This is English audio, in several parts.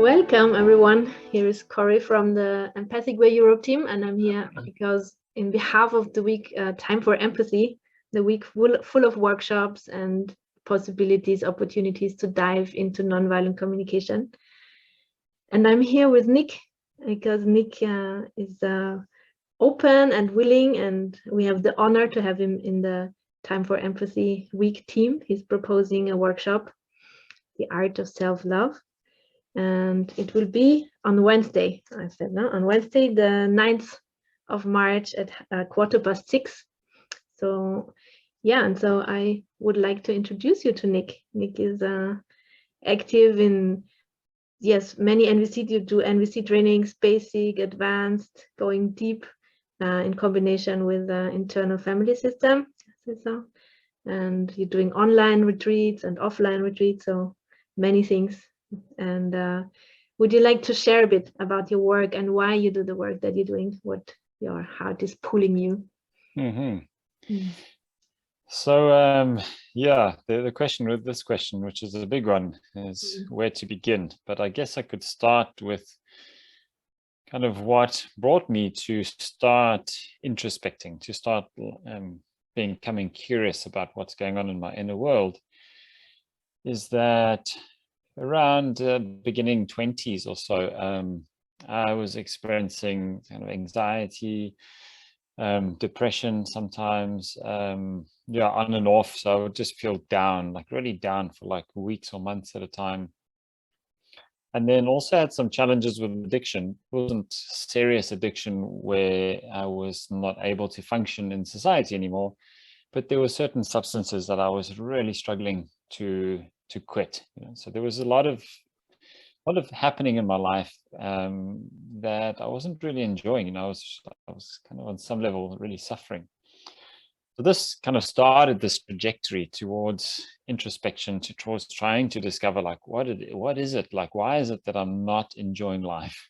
Welcome, everyone. Here is Corey from the Empathic Way Europe team, and I'm here because, in behalf of the week Time for Empathy, the week full of workshops and possibilities, opportunities to dive into nonviolent communication. And I'm here with Nic because Nic is open and willing, and we have the honor to have him in the Time for Empathy week team. He's proposing a workshop, The Art of Self-Love. And it will be on Wednesday, I said, no? On Wednesday, the 9th of March at 6:15. So, yeah, and so I would like to introduce you to Nic. Nic is active in, yes, many NVC. You do NVC trainings, basic, advanced, going deep in combination with the internal family system. So, and you're doing online retreats and offline retreats, so many things. And would you like to share a bit about your work and why you do the work that you're doing, what your heart is pulling you? So yeah, the question with this question, which is a big one, is where to begin. But I guess I could start with kind of what brought me to start introspecting, to start becoming curious about what's going on in my inner world, is that around beginning 20s or so, I was experiencing kind of anxiety, depression sometimes, yeah, on and off. So I would just feel down, like really down for like weeks or months at a time. And then also had some challenges with addiction. It wasn't serious addiction where I was not able to function in society anymore, but there were certain substances that I was really struggling to quit. So there was a lot of happening in my life that I wasn't really enjoying. I was kind of on some level really suffering. So this kind of started this trajectory towards introspection, towards trying to discover, like, what is it, like, why is it that I'm not enjoying life?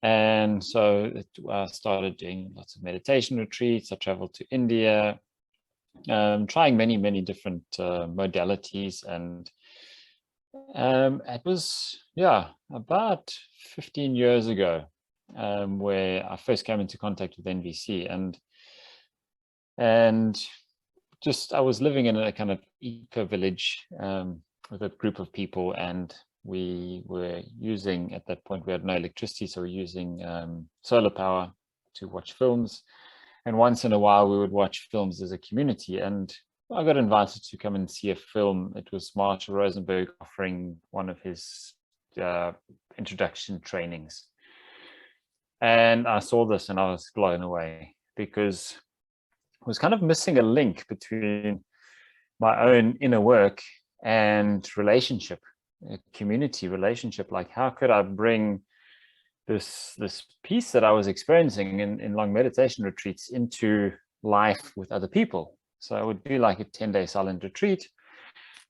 And so I started doing lots of meditation retreats. I traveled to India, trying many different modalities, and it was, yeah, about 15 years ago where I first came into contact with NVC, and just I was living in a kind of eco village with a group of people, and we were using, at that point we had no electricity, so we're using solar power to watch films. And once in a while, we would watch films as a community. And I got invited to come and see a film. It was Marshall Rosenberg offering one of his introduction trainings. And I saw this and I was blown away, because I was kind of missing a link between my own inner work and relationship, a community relationship. Like, how could I bring this piece that I was experiencing in long meditation retreats into life with other people? So I would do like a 10-day silent retreat,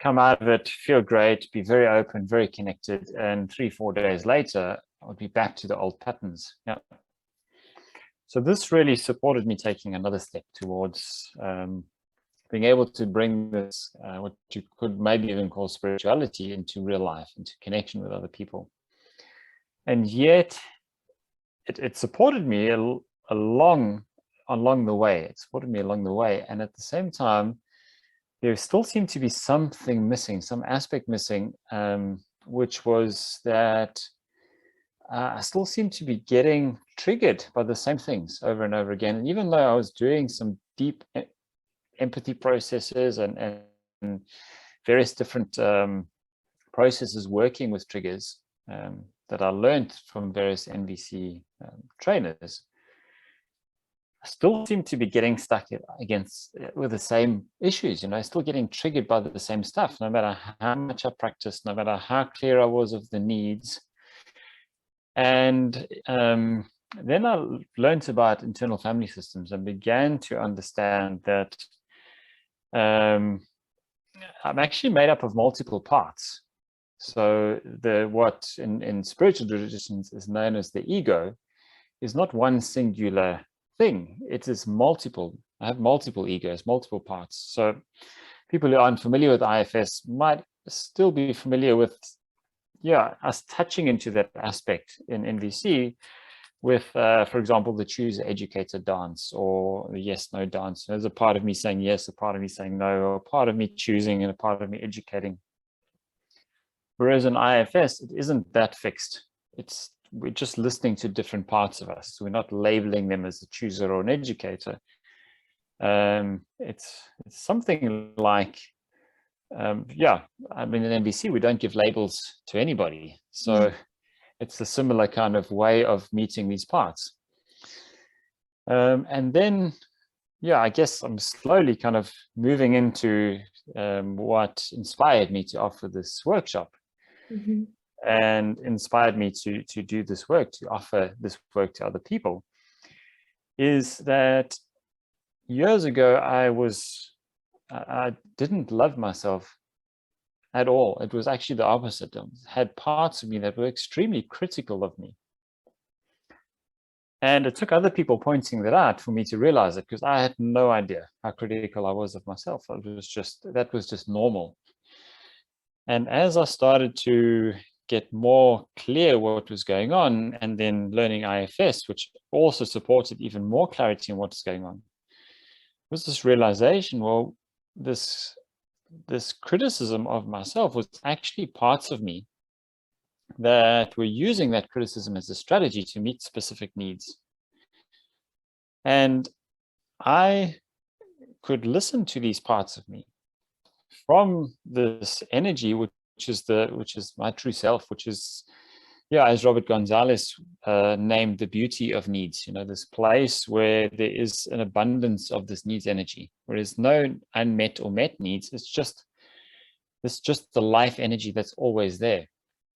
come out of it, feel great, be very open, very connected, and 3-4 days later, I would be back to the old patterns. Yeah. So this really supported me taking another step towards being able to bring this, what you could maybe even call spirituality, into real life, into connection with other people. And yet it supported me along the way. It supported me along the way. And at the same time, there still seemed to be something missing, some aspect missing, which was that I still seemed to be getting triggered by the same things over and over again. And even though I was doing some deep empathy processes and various different processes working with triggers, that I learned from various NVC trainers, I still seem to be getting stuck with the same issues. Still getting triggered by the same stuff, no matter how much I practiced, no matter how clear I was of the needs. And then I learned about internal family systems and began to understand that I'm actually made up of multiple parts. So what in spiritual traditions is known as the ego is not one singular thing. It is multiple. I have multiple egos, multiple parts. So people who aren't familiar with IFS might still be familiar with yeah, us touching into that aspect in NVC with, for example, the choose educator dance or the yes no dance. There's a part of me saying yes, a part of me saying no, or a part of me choosing and a part of me educating. Whereas in IFS, it isn't that fixed. We're just listening to different parts of us. We're not labeling them as a chooser or an educator. It's something like, yeah, I mean, in NVC, we don't give labels to anybody. So it's a similar kind of way of meeting these parts. And then, yeah, I guess I'm slowly kind of moving into what inspired me to offer this workshop. And inspired me to do this work, to offer this work to other people, is that years ago I didn't love myself at all. It was actually the opposite. I had parts of me that were extremely critical of me. And it took other people pointing that out for me to realize it, because I had no idea how critical I was of myself. That was just normal. And as I started to get more clear what was going on, and then learning IFS, which also supported even more clarity in what is going on, was this realization, well, this criticism of myself was actually parts of me that were using that criticism as a strategy to meet specific needs. And I could listen to these parts of me from this energy, which is my true self, which is, yeah, as Robert Gonzalez named, the beauty of needs. This place where there is an abundance of this needs energy, where there's no unmet or met needs. It's just the life energy that's always there.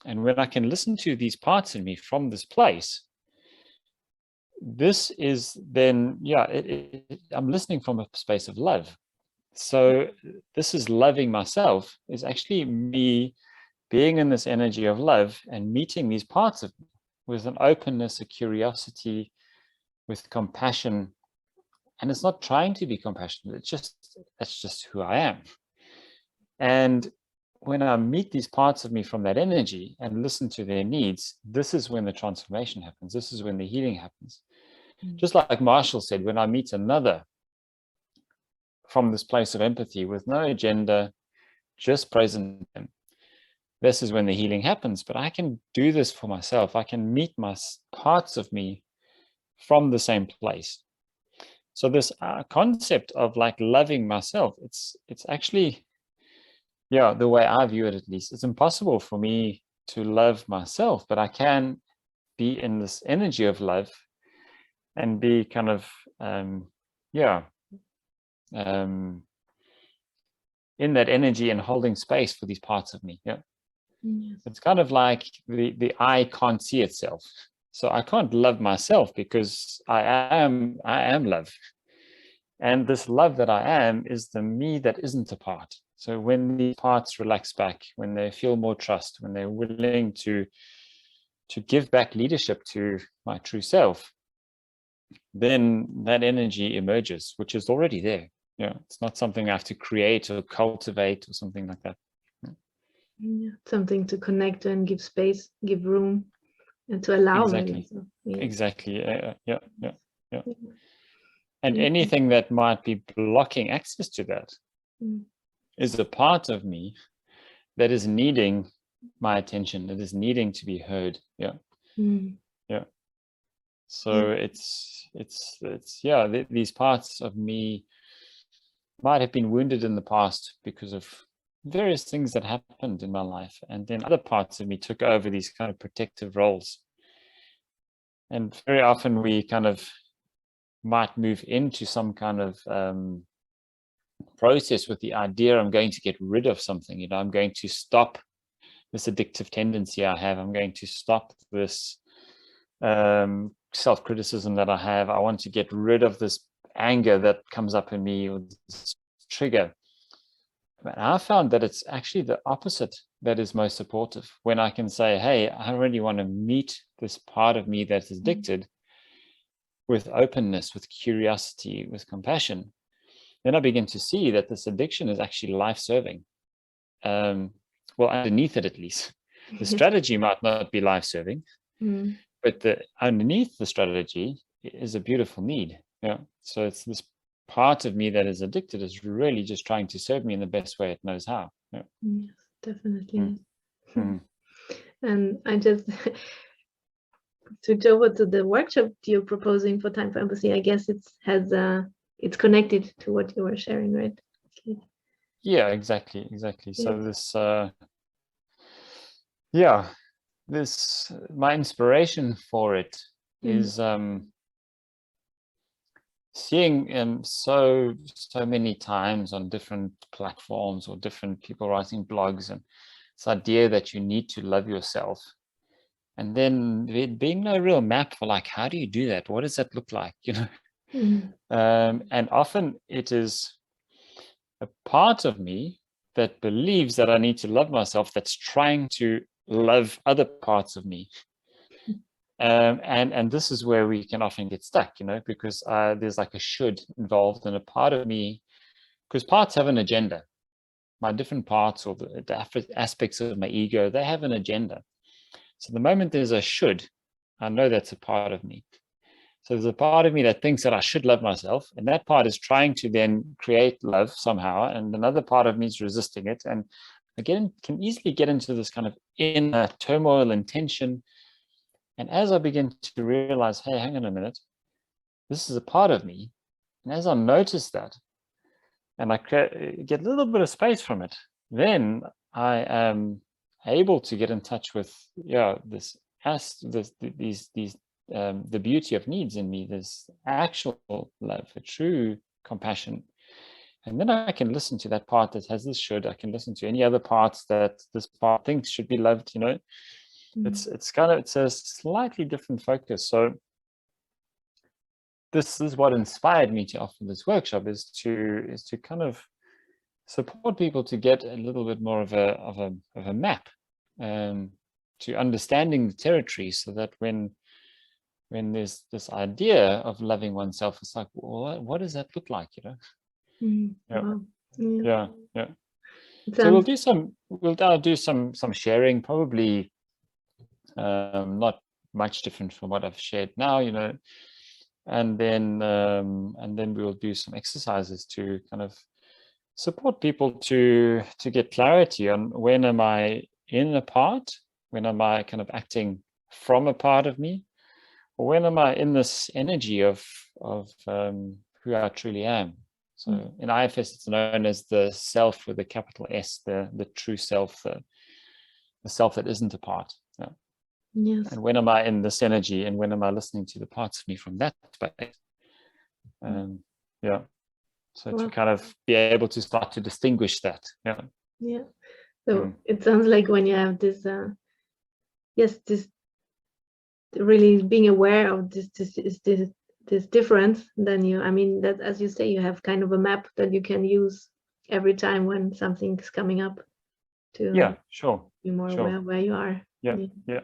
And when I can listen to these parts in me from this place, this is then, yeah, I'm listening from a space of love. So this is loving myself, is actually me being in this energy of love and meeting these parts of me with an openness, a curiosity, with compassion. And it's not trying to be compassionate. That's just who I am. And when I meet these parts of me from that energy and listen to their needs, this is when the transformation happens. This is when the healing happens. Just like Marshall said, when I meet another from this place of empathy with no agenda, just present, this is when the healing happens. But I can do this for myself. I can meet my parts of me from the same place. So this concept of like loving myself, it's actually, yeah, the way I view it, at least, it's impossible for me to love myself, but I can be in this energy of love and be kind of, in that energy and holding space for these parts of me. Yeah. Yes. It's kind of like the eye can't see itself. So I can't love myself because I am love. And this love that I am is the me that isn't a part. So when these parts relax back, when they feel more trust, when they're willing to give back leadership to my true self, then that energy emerges, which is already there. Yeah, it's not something I have to create or cultivate or something like that. Yeah, something to connect and give space, give room, and to allow. Exactly. So, yeah. Exactly. Yeah. And anything that might be blocking access to that is a part of me that is needing my attention, that is needing to be heard. Yeah. Yeah. So it's these parts of me might have been wounded in the past because of various things that happened in my life, and then other parts of me took over these kind of protective roles. And very often we kind of might move into some kind of process with the idea, I'm going to get rid of something. I'm going to stop this addictive tendency I have. I'm going to stop this self-criticism that I have. I want to get rid of this anger that comes up in me, or this trigger. But I found that it's actually the opposite that is most supportive. When I can say, hey, I really want to meet this part of me that is addicted with openness, with curiosity, with compassion, then I begin to see that this addiction is actually life-serving. Well, underneath it at least. The strategy might not be life-serving, Mm. but underneath the strategy is a beautiful need. Yeah. So it's this part of me that is addicted is really just trying to serve me in the best way it knows how. Yeah. Yes, definitely. Mm. And I just switch over to the workshop you're proposing for Time for Empathy. I guess it's connected to what you were sharing, right? Yeah, exactly. So this my inspiration for it is seeing so many times on different platforms or different people writing blogs, and this idea that you need to love yourself, and then there being no real map for like, how do you do that? What does that look like? And often it is a part of me that believes that I need to love myself that's trying to love other parts of me. And this is where we can often get stuck, because there's like a should involved, and a part of me, because parts have an agenda. My different parts, or the aspects of my ego, they have an agenda. So the moment there's a should, I know that's a part of me. So there's a part of me that thinks that I should love myself, and that part is trying to then create love somehow, and another part of me is resisting it. And again, can easily get into this kind of inner turmoil and tension. And as I begin to realize, hey, hang on a minute, this is a part of me. And as I notice that, and I get a little bit of space from it, then I am able to get in touch with the beauty of needs in me, this actual love, a true compassion. And then I can listen to that part that has this should. I can listen to any other parts that this part thinks should be loved. It's a slightly different focus. So this is what inspired me to offer this workshop, is to kind of support people to get a little bit more of a map to understanding the territory, so that when there's this idea of loving oneself, it's like, well, what does that look like? Wow. Yeah. So we'll do some sharing, probably not much different from what I've shared now, and then we'll do some exercises to kind of support people to get clarity on, when am I in a part, when am I kind of acting from a part of me, or when am I in this energy of who I truly am. So in IFS, it's known as the self with a capital S, the true self, the self that isn't a part. Yeah. Yes. And when am I in this energy, and when am I listening to the parts of me from that space? So to kind of be able to start to distinguish that. Yeah. So it sounds like when you have this this really being aware of this difference, then that, as you say, you have kind of a map that you can use every time when something's coming up to be more aware where you are. Yeah,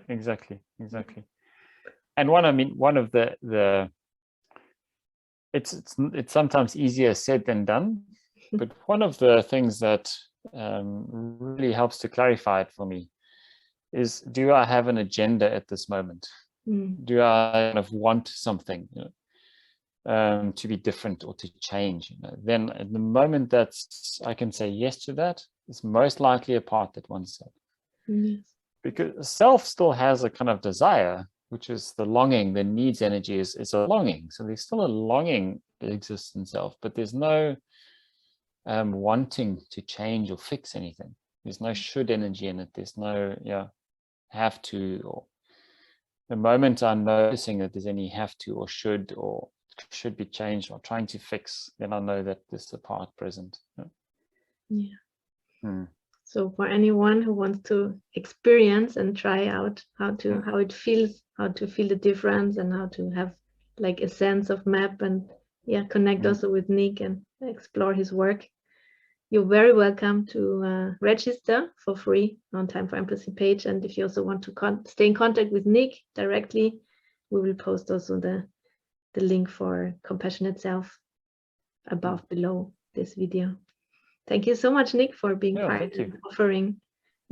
exactly. And one of the it's sometimes easier said than done, but one of the things that really helps to clarify it for me is, do I have an agenda at this moment? Do I kind of want something to be different or to change? Then at the moment that I can say yes to that, it's most likely a part that wants that. Yes. Because self still has a kind of desire, which is the longing, the needs energy is a longing. So there's still a longing that exists in self, but there's no wanting to change or fix anything. There's no should energy in it. There's no have to, or the moment I'm noticing that there's any have to or should be changed or trying to fix, then I know that there's a part present. So for anyone who wants to experience and try out how it feels, how to feel the difference, and how to have like a sense of map, and connect also with Nic and explore his work, you're very welcome to register for free on Time for Empathy page. And if you also want to stay in contact with Nic directly, we will post also the link for Compassionate Self below this video. Thank you so much, Nic, for being part and offering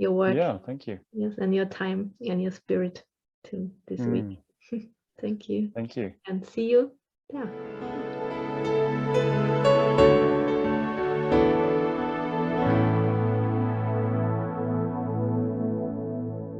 your work. Yeah, thank you. Yes, and your time and your spirit to this week. Thank you. Thank you. And see you. Yeah.